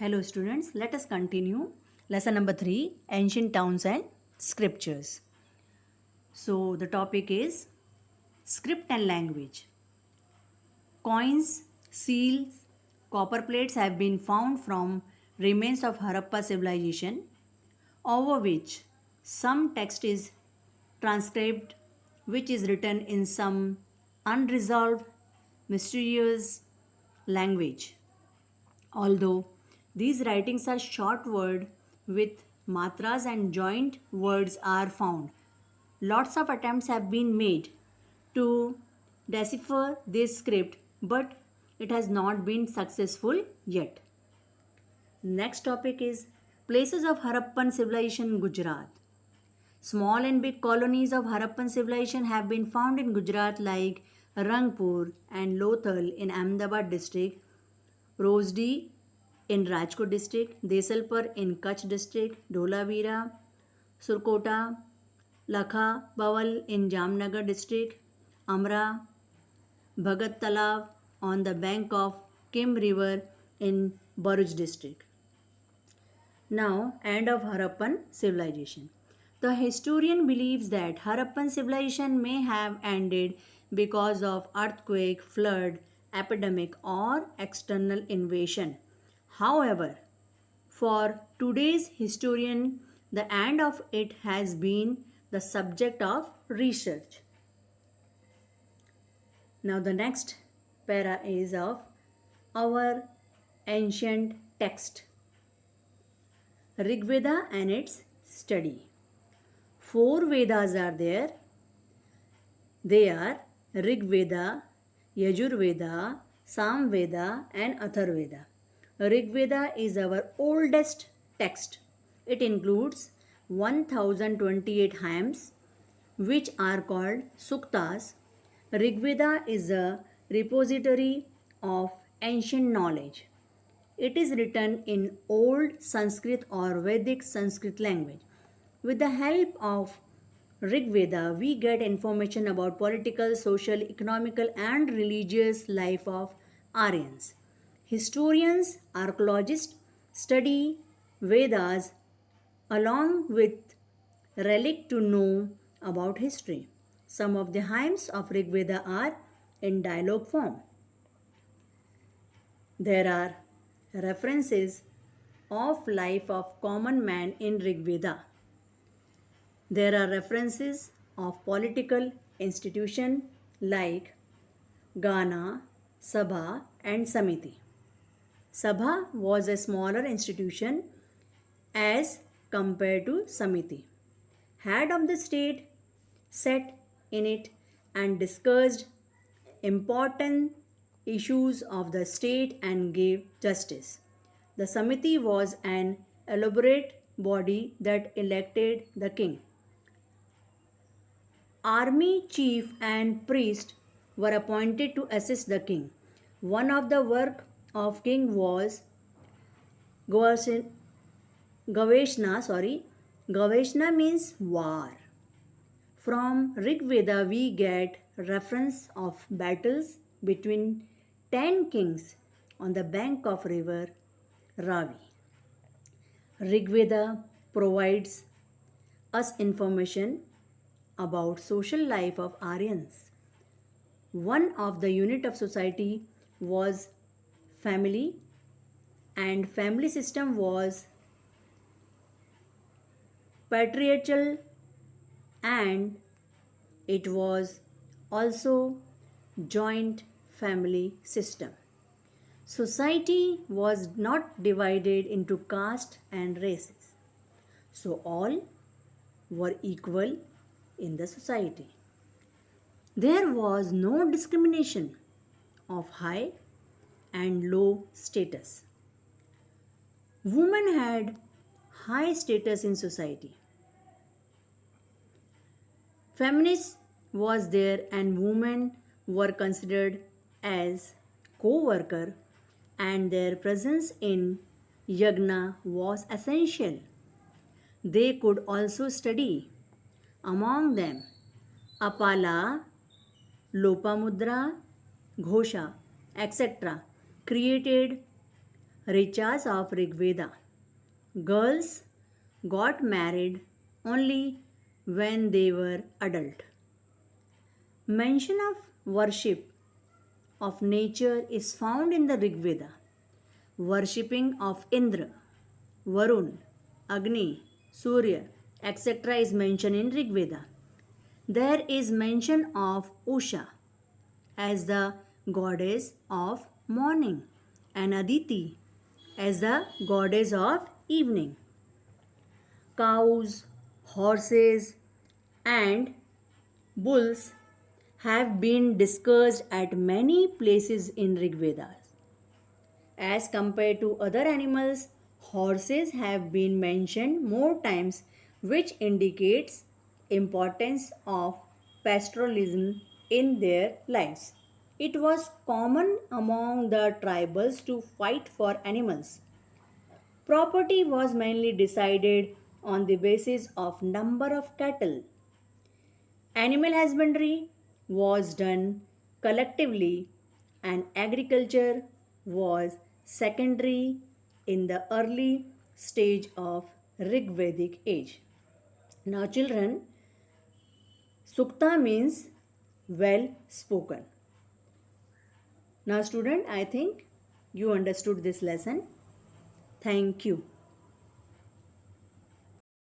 Hello students, let us continue lesson number 3, ancient towns and scriptures. So the topic is script and language. Coins, seals, copper plates have been found from remains of Harappa civilization, over which some text is transcribed, which is written in some unresolved, mysterious language. Although these writings are short word with matras and joint words are found, lots of attempts have been made to decipher this script, but it has not been successful yet. Next topic is places of Harappan civilization in Gujarat. Small and big colonies of Harappan civilization have been found in Gujarat like Rangpur and Lothal in Ahmedabad district, Rosdi in Rajkot district, Desalpur in Kutch district, Dholavira, Surkota, Lakha Bawal in Jamnagar district, Amra, Bhagat Talav on the bank of Kim river in Bharuch district. Now, end of Harappan civilization. The historian believes that Harappan civilization may have ended because of earthquake, flood, epidemic, or external invasion. However, for today's historian, the end of it has been the subject of research. Now, the next para is of our ancient text. Rig Veda and its study. Four Vedas are there. They are Rig Veda, Yajur Veda, Sam Veda, and Athar Veda. Rig Veda is our oldest text. It includes 1028 hymns, which are called Suktas. Rig Veda is a repository of ancient knowledge. It is written in Old Sanskrit or Vedic Sanskrit language. With the help of Rig Veda, we get information about political, social, economical, and religious life of Aryans. Historians, archaeologists study Vedas along with relic to know about history. Some of the hymns of Rig Veda are in dialogue form. There are references of life of common man in Rig Veda. There are references of political institution like Gana, Sabha and Samiti. Sabha was a smaller institution as compared to Samiti. Head of the state sat in it and discussed important issues of the state and gave justice. The Samiti was an elaborate body that elected the king. Army chief and priest were appointed to assist the king. One of the work of king was Gaveshna. Gaveshna means war. From Rig Veda we get reference of battles between 10 kings on the bank of river Ravi. Rig Veda provides us information about social life of Aryans. One of the unit of society was family, and family system was patriarchal, and it was also joint family system. Society was not divided into caste and races, so all were equal in the society. There was no discrimination of high and low status. Women had high status in society. Feminism was there and women were considered as co-worker, and their presence in yagna was essential. They could also study. Among them, Apala, Lopamudra, Ghosha, etc. created Richa's of Rig Veda. Girls got married only when they were adult. Mention of worship of nature is found in the Rig Veda. Worshipping of Indra, Varun, Agni, Surya, etc. is mentioned in Rig Veda. There is mention of Usha as the goddess of morning and Aditi as the goddess of evening. Cows, horses, and bulls have been discussed at many places in Rig Vedas. As compared to other animals, horses have been mentioned more times, which indicates importance of pastoralism in their lives. It was common among the tribals to fight for animals. Property was mainly decided on the basis of number of cattle. Animal husbandry was done collectively and agriculture was secondary in the early stage of Rig Vedic age. Now children, Sukta means well spoken. Now student, I think you understood this lesson. Thank you.